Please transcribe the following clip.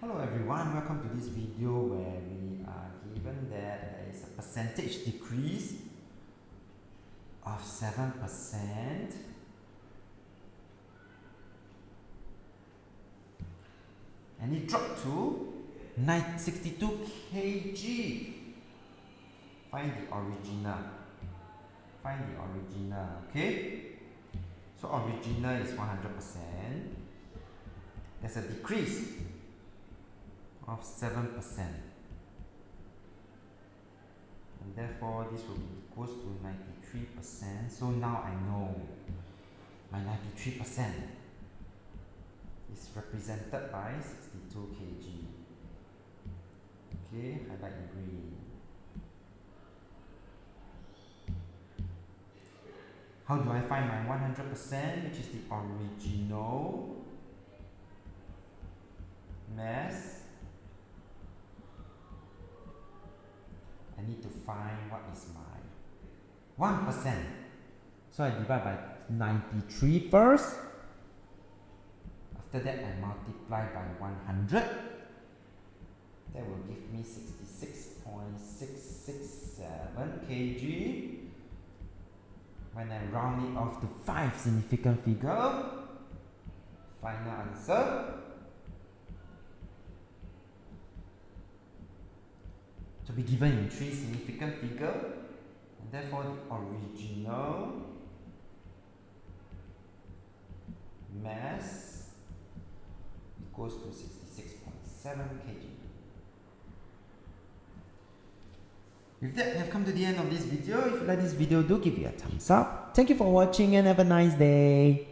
Hello everyone, welcome to this video where we are given that there is a percentage decrease of 7% and it dropped to 62 kg. Find the original. Okay? So original is 100%. There's a decrease of 7%, and therefore this will be equals to 93%. So now I know my 93% is represented by 62 kg. Okay, highlight in green. How do I find my 100%, which is the original mass? I need to find what is my 1%. So I divide by 93 first. After that, I multiply by 100. That will give me 66.667 kg. When I round it off to 5 significant figure, final answer to be given in 3 significant figure, and therefore the original mass equals to 66.7 kg. With that, we have come to the end of this video. If you like this video, do give it a thumbs up. Thank you for watching and have a nice day.